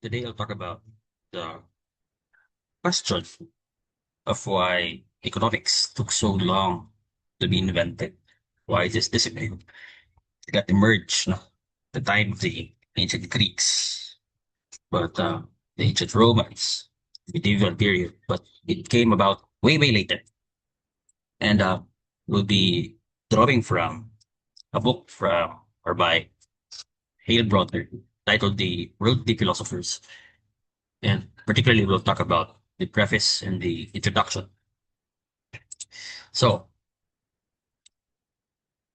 Today I'll talk about the question of why economics took so long to be invented. Why this discipline got emerged, no? The time of the ancient Greeks, but the ancient Romans, medieval period, but it came about way, way later. And we'll be drawing from a book from or by Heilbroner titled The Worldly Philosophers. And particularly we'll talk about the preface and the introduction. So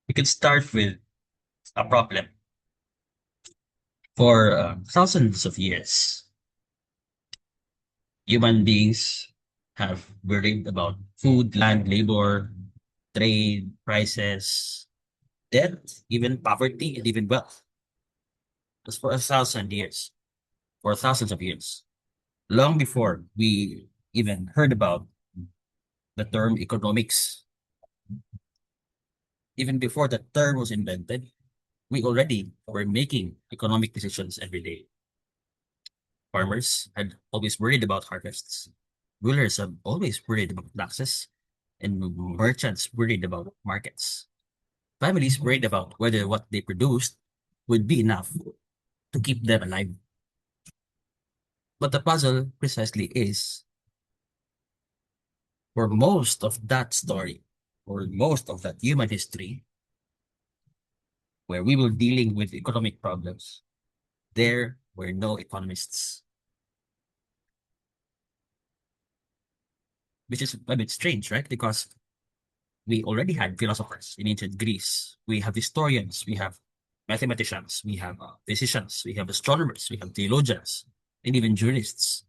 we can start with a problem. For thousands of years, human beings have worried about food, land, labor, trade, prices, debt, even poverty, and even wealth. That's for 1,000 years, for thousands of years, long before we even heard about the term economics. Even before the term was invented, we already were making economic decisions every day. Farmers had always worried about harvests. Rulers have always worried about taxes, and merchants worried about markets. Families worried about whether what they produced would be enough to keep them alive. But the puzzle precisely is for most of that story, or most of that human history, where we were dealing with economic problems, there were no economists, which is a bit strange, right? Because we already had philosophers in ancient Greece. We have historians, we have mathematicians, we have physicians, we have astronomers, we have theologians, and even jurists.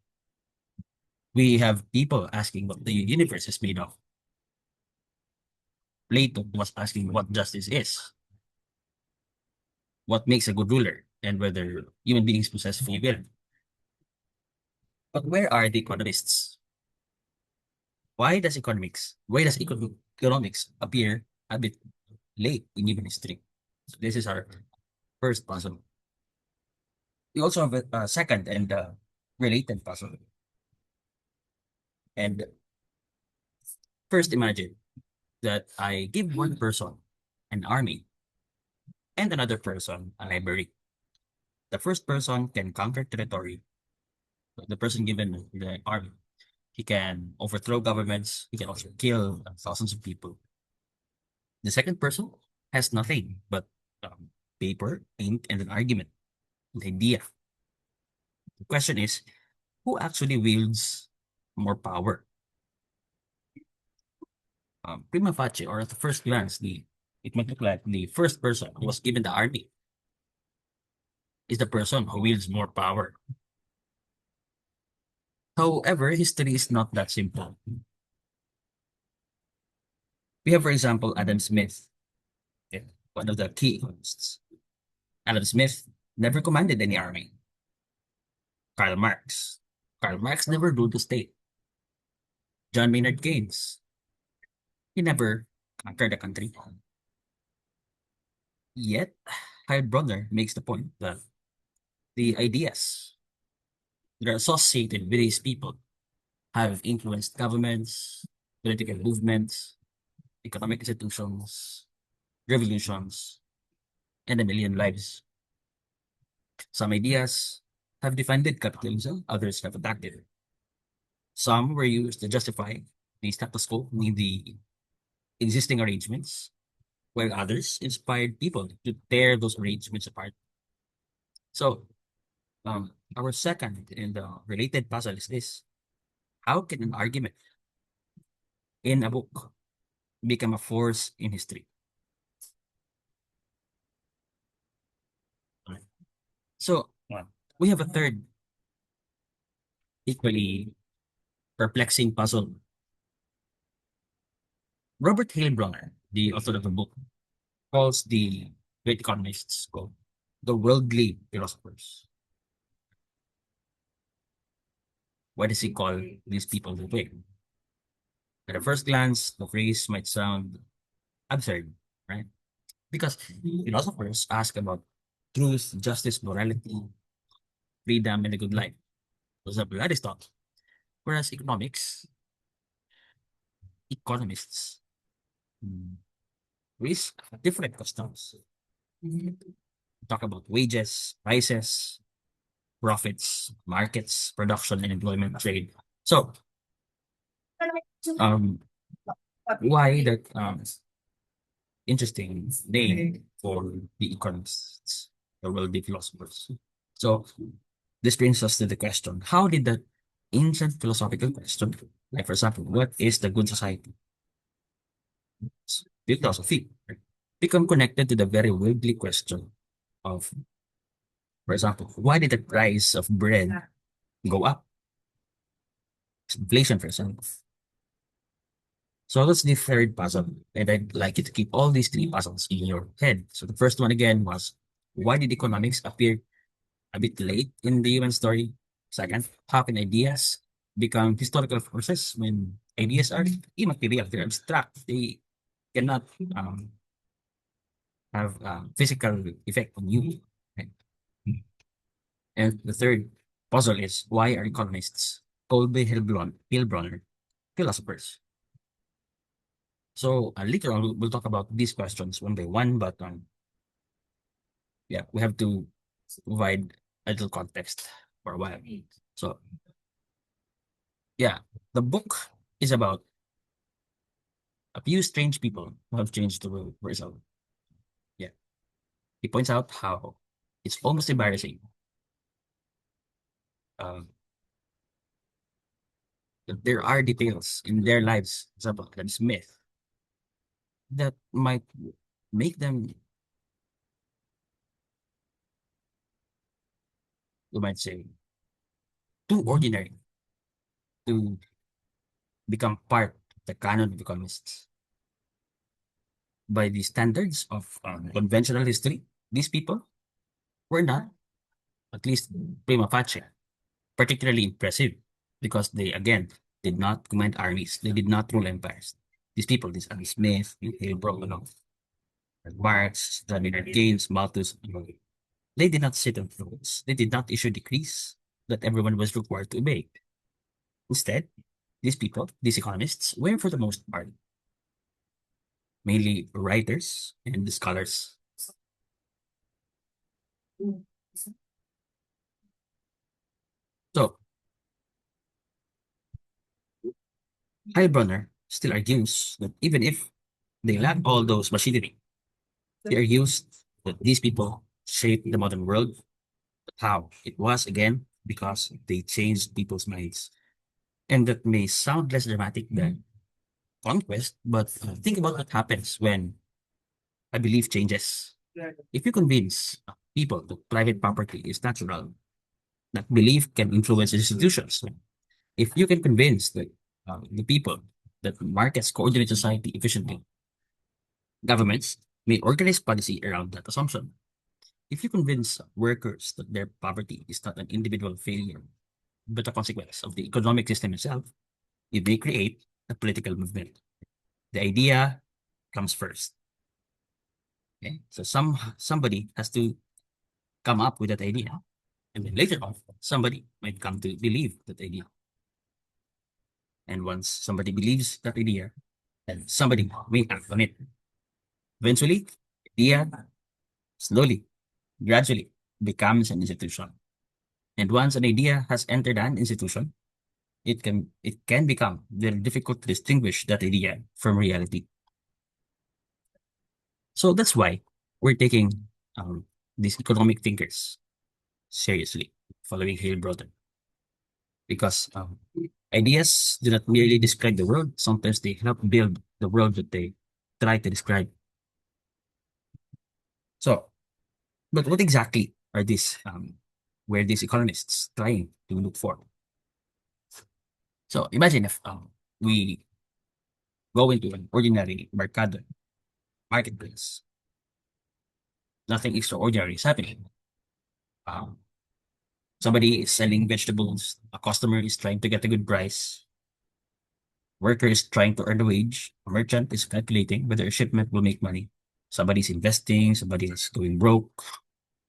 We have people asking what the universe is made of. Plato was asking what justice is, what makes a good ruler, and whether human beings possess free will. But where are the economists? Why does economics appear a bit late in human history? So this is our first puzzle. We also have a second and related puzzle. And first, imagine that I give one person an army and another person a library. The first person can conquer territory. The person given the army, he can overthrow governments. He can also kill thousands of people. The second person has nothing but paper, ink, and an argument, an idea. The question is, who actually wields more power? Prima facie, or at the first glance, it might look like the first person who was given the army is the person who wields more power. However, history is not that simple. We have, for example, Adam Smith, one of the key economists. Adam Smith never commanded any army. Karl Marx. Karl Marx never ruled the state. John Maynard Keynes. He never conquered the country. Yet, Heilbroner makes the point that the ideas that are associated with these people have influenced governments, political movements, economic institutions, revolutions, and a million lives. Some ideas have defended capitalism, others have attacked it. Some were used to justify the status quo in the existing arrangements, while others inspired people to tear those arrangements apart. So, our second and related puzzle is this: how can an argument in a book become a force in history? So, we have a third equally perplexing puzzle. Robert Heilbroner, the author of the book, calls the great economists called the worldly philosophers. Why does he call these people that way? At a first glance, the phrase might sound absurd, right? Because philosophers ask about truth, justice, morality. freedom, and a good life. Those are Aristotle. Whereas economists mm, raise different customs. Talk about wages, prices, profits, markets, production, and employment trade. So, um, why that interesting name for the economists, the worldly philosophers? So, this brings us to the question: how did that ancient philosophical question, like for example, what is the good society, philosophy, become connected to the very worldly question of, for example, why did the price of bread go up? Inflation, for example. So that's the third puzzle. And I'd like you to keep all these three puzzles in your head. So the first one again was, why did economics appear a bit late in the human story? Second, how can ideas become historical forces when ideas are immaterial, they're abstract, they cannot have physical effect on you. Right? And the third puzzle is, why are economists called by Heilbroner philosophers? So later on, we'll talk about these questions one by one, but yeah, we have to provide a little context for a while. So yeah, the book is about a few strange people who have changed the world for itself. Yeah, he points out how it's almost embarrassing. Uh, that there are details in their lives, for example, Adam Smith, that might make them, you might say, too ordinary to become part of the canon of economists. By the standards of conventional history, these people were not, at least prima facie, particularly impressive because they, again, did not command armies. They did not rule empires. These people, this Adam Smith, Hale Brown, Marx, Leonard Keynes, Malthus, they did not sit on thrones. They did not issue decrees that everyone was required to obey. Instead, these people, these economists, were for the most part mainly writers and scholars. So, Heilbronner still argues that even if they lack all those machinery, he argues that these people shaped the modern world. But how? It was, again, because they changed people's minds. And that may sound less dramatic than conquest, but think about what happens when a belief changes. If you convince people that private property is natural, that belief can influence institutions. If you can convince the people that markets coordinate society efficiently, governments may organize policy around that assumption. If you convince workers that their poverty is not an individual failure, but a consequence of the economic system itself, you may create a political movement. The idea comes first. Okay? So somebody has to come up with that idea. And then later on, somebody might come to believe that idea. And once somebody believes that idea, then somebody may act on it. Eventually, the idea slowly, gradually becomes an institution. And once an idea has entered an institution, it can become very difficult to distinguish that idea from reality. So that's why we're taking these economic thinkers seriously, following Hale Broden, because ideas do not merely describe the world. Sometimes they help build the world that they try to describe. So, but what exactly are these? Were these economists trying to look for? So imagine if we go into an ordinary marketplace. Nothing extraordinary is happening. Um, Somebody is selling vegetables. A customer is trying to get a good price. Worker is trying to earn a wage. A merchant is calculating whether a shipment will make money. Somebody's investing. Somebody is going broke.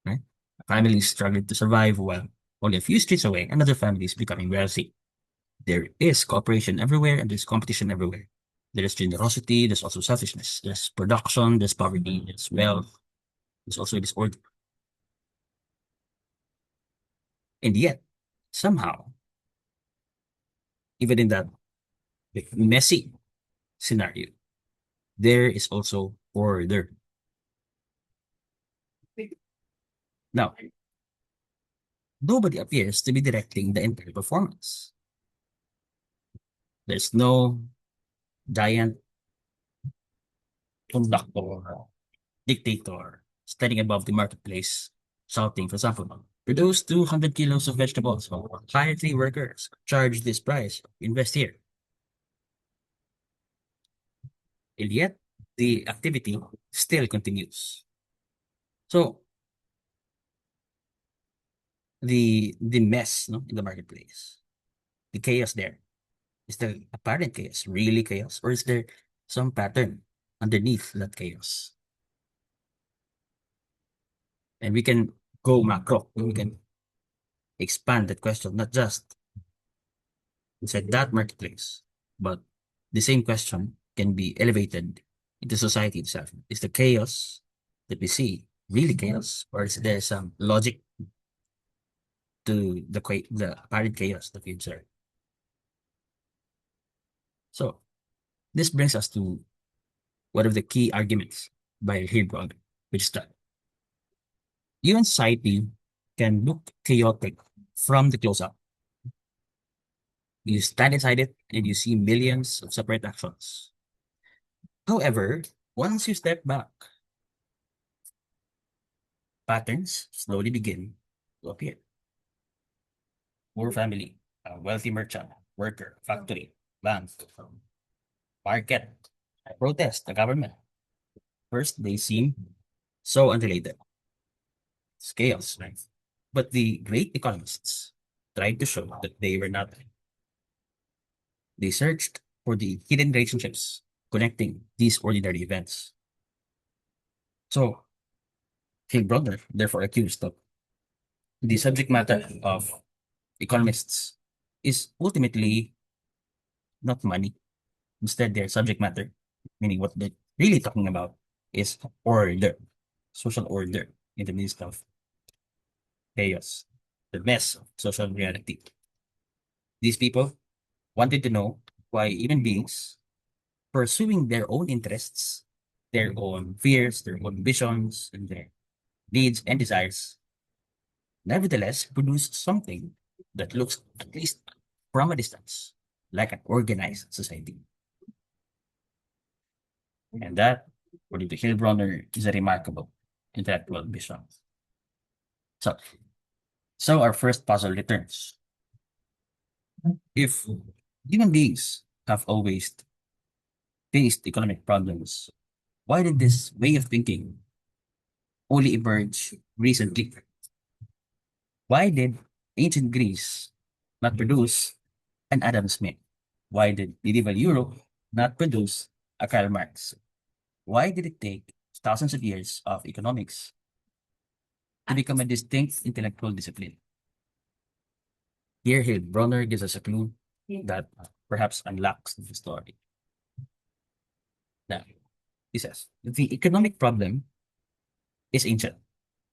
Right? A family is struggling to survive while Only a few streets away, another family is becoming wealthy. There is cooperation everywhere and there's competition everywhere. There is generosity, there's also selfishness. There's production, there's poverty, there's wealth, there's also disorder. And yet, somehow, even in that messy scenario, there is also order. Now, nobody appears to be directing the entire performance. There's no giant conductor or dictator standing above the marketplace shouting, for example, produce 200 kilos of vegetables or hire 3 workers, charge this price, invest here. And yet, the activity still continues. So, the mess, no, in the marketplace, the chaos there, is there apparent chaos, really chaos, or is there some pattern underneath that chaos? And we can go macro, and we can expand that question, not just inside that marketplace, but the same question can be elevated into society itself. Is the chaos that we see really chaos, or is there some logic to the apparent chaos that we observe? So this brings us to one of the key arguments by Heilbroner, which is that human society can look chaotic from the close up. You stand inside it and you see millions of separate actions. However, once you step back, patterns slowly begin to appear. Poor family, a wealthy merchant, worker, factory, bank, market, protest, the government. First, they seem so unrelated. It's chaos, right? But the great economists tried to show that they were not. They searched for the hidden relationships connecting these ordinary events. So, Heilbroner therefore accused that the subject matter of economists is ultimately not money. Instead, their subject matter, meaning what they're really talking about, is order, social order in the midst of chaos, the mess of social reality. These people wanted to know why human beings pursuing their own interests, their own fears, their own visions, and their needs and desires, nevertheless produce something that looks, at least from a distance, like an organized society. And that, according to Heilbroner, is a remarkable intellectual vision. So, so our first puzzle returns. If human beings have always faced economic problems, why did this way of thinking only emerge recently? Why did ancient Greece not produce an Adam Smith? Why did medieval Europe not produce a Karl Marx? Why did it take thousands of years of economics to become a distinct intellectual discipline? Here, Heilbroner gives us a clue that perhaps unlocks the story. Now, he says, the economic problem is ancient,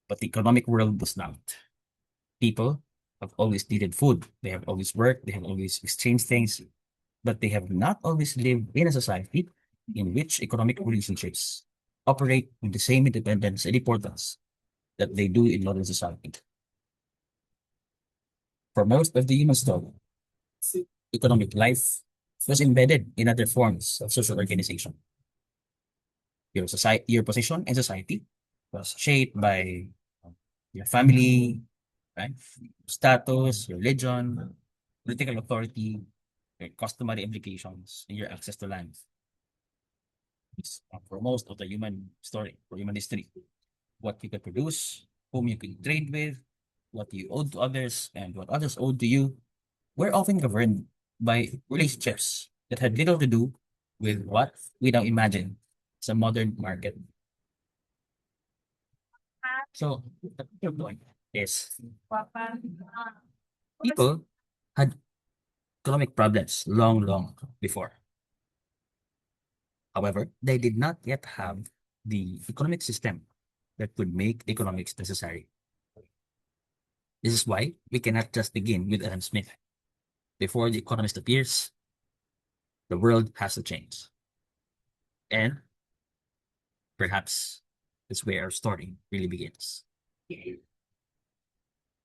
but the economic world was not. People have always needed food. They have always worked. They have always exchanged things, but they have not always lived in a society in which economic relationships operate with the same independence and importance that they do in modern society. For most of the human story, economic life was embedded in other forms of social organization. Your position in society was shaped by your family, right? Status, religion, political authority, your customary implications, and your access to land. For most of the human story, for human history, what you could produce, whom you could trade with, what you owed to others, and what others owed to you, were often governed by relationships that had little to do with what we now imagine as a modern market. So, that's your point. is people had economic problems long, long before. However, they did not yet have the economic system that would make economics necessary. This is why we cannot just begin with Adam Smith. Before the economist appears, the world has to change. And perhaps that's where our story really begins.